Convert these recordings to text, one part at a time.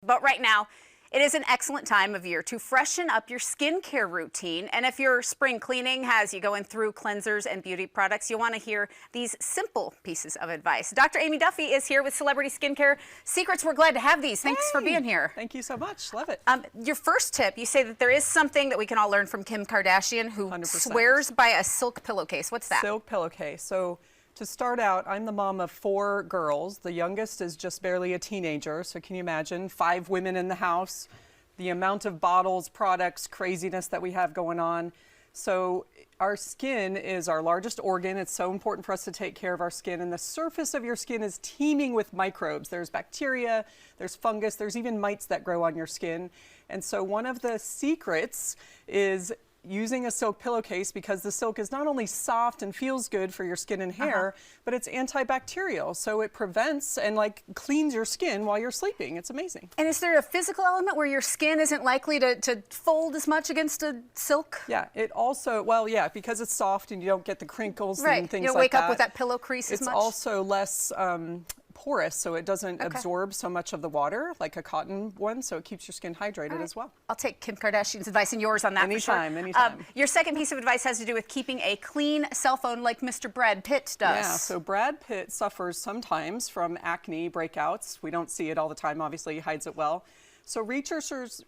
But right now, it is an excellent time of year to freshen up your skincare routine. And if your spring cleaning has you going through cleansers and beauty products, you'll want to hear these simple pieces of advice. Dr. Aimee Duffy is here with Celebrity Skincare Secrets. We're glad to have these. Thanks for being here. Thank you so much. Love it. Your first tip, you say that there is something that we can all learn from Kim Kardashian, who 100%. swears by a silk pillowcase. What's that? Silk pillowcase. So to start out, I'm the mom of 4 girls. The youngest is just barely a teenager. So can you imagine 5 women in the house, the amount of bottles, products, craziness that we have going on. So our skin is our largest organ. It's so important for us to take care of our skin. And the surface of your skin is teeming with microbes. There's bacteria, there's fungus, there's even mites that grow on your skin. And so one of the secrets is using a silk pillowcase, because the silk is not only soft and feels good for your skin and hair, but it's antibacterial. So it prevents and cleans your skin while you're sleeping. It's amazing. And is there a physical element where your skin isn't likely to fold as much against a silk? Yeah, it also, well, yeah, because it's soft and you don't get the crinkles and things like that. You don't wake up with that pillow crease as much? It's also less porous, so it doesn't absorb so much of the water like a cotton one, so it keeps your skin hydrated as well. I'll take Kim Kardashian's advice and yours on that. Anytime, for sure. anytime. Your second piece of advice has to do with keeping a clean cell phone like Mr. Brad Pitt does. Yeah, so Brad Pitt suffers sometimes from acne breakouts. We don't see it all the time, obviously he hides it well. So researchers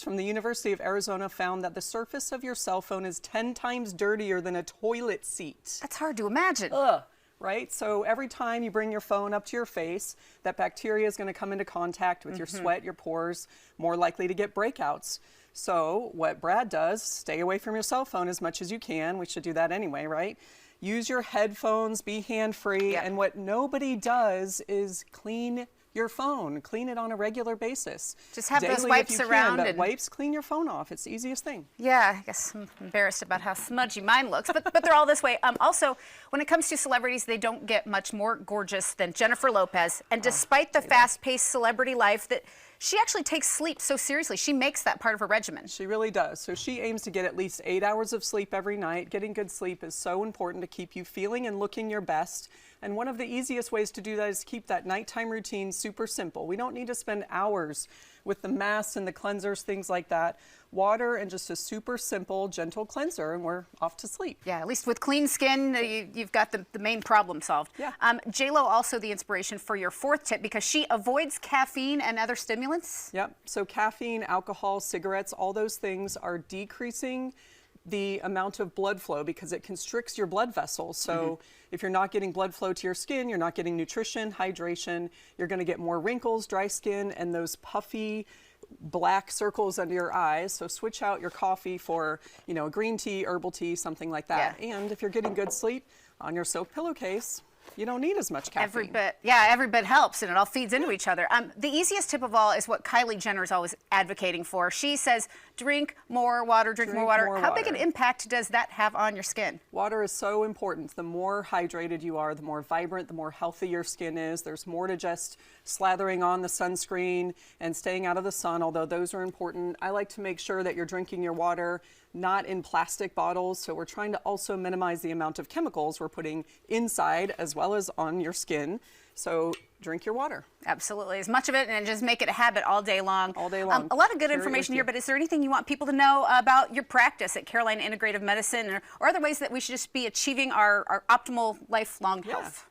from the University of Arizona found that the surface of your cell phone is 10 times dirtier than a toilet seat. That's hard to imagine. Ugh. Right? So every time you bring your phone up to your face, that bacteria is going to come into contact with your sweat, your pores, more likely to get breakouts. So what Brad does, stay away from your cell phone as much as you can. We should do that anyway, right? Use your headphones, be hand-free, and what nobody does is clean your phone. Clean it on a regular basis. Just have daily those wipes around. But wipes, clean your phone off. It's the easiest thing. Yeah, I guess I'm embarrassed about how smudgy mine looks, but they're all this way. Also, when it comes to celebrities, they don't get much more gorgeous than Jennifer Lopez. And despite the fast-paced celebrity life, that she actually takes sleep so seriously. She makes that part of her regimen. She really does. So she aims to get at least 8 hours of sleep every night. Getting good sleep is so important to keep you feeling and looking your best. And one of the easiest ways to do that is keep that nighttime routine super simple. We don't need to spend hours with the masks and the cleansers, things like that. Water and just a super simple, gentle cleanser, and we're off to sleep. Yeah, at least with clean skin, you've got the main problem solved. Yeah. J-Lo also the inspiration for your fourth tip, because she avoids caffeine and other stimulants. Yep. So caffeine, alcohol, cigarettes, all those things are decreasing the amount of blood flow because it constricts your blood vessels. So if you're not getting blood flow to your skin, you're not getting nutrition, hydration, you're going to get more wrinkles, dry skin, and those puffy black circles under your eyes. So switch out your coffee for, a green tea, herbal tea, something like that. Yeah. And if you're getting good sleep on your silk pillowcase, you don't need as much caffeine. Every bit helps, and it all feeds into each other. The easiest tip of all is what Kylie Jenner is always advocating for. She says, drink more water, drink more water. How big an impact does that have on your skin? Water is so important. The more hydrated you are, the more vibrant, the more healthy your skin is. There's more to just slathering on the sunscreen and staying out of the sun, although those are important. I like to make sure that you're drinking your water not in plastic bottles, so we're trying to also minimize the amount of chemicals we're putting inside as well as on your skin. So drink your water. Absolutely. As much of it, and just make it a habit all day long. All day long. A lot of good information here, but is there anything you want people to know about your practice at Carolina Integrative Medicine, or other ways that we should just be achieving our optimal lifelong health?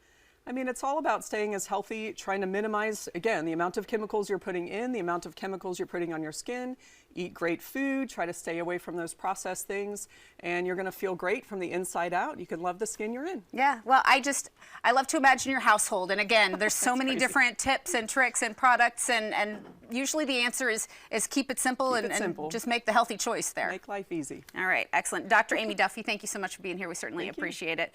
I mean, it's all about staying as healthy, trying to minimize, again, the amount of chemicals you're putting in, the amount of chemicals you're putting on your skin. Eat great food, try to stay away from those processed things, and you're going to feel great from the inside out. You can love the skin you're in. Yeah, well, I love to imagine your household, and again, there's so many different tips and tricks and products, and usually the answer is keep it simple, and just make the healthy choice there. Make life easy. All right, excellent. Dr. Aimee Duffy, thank you so much for being here. We certainly appreciate it.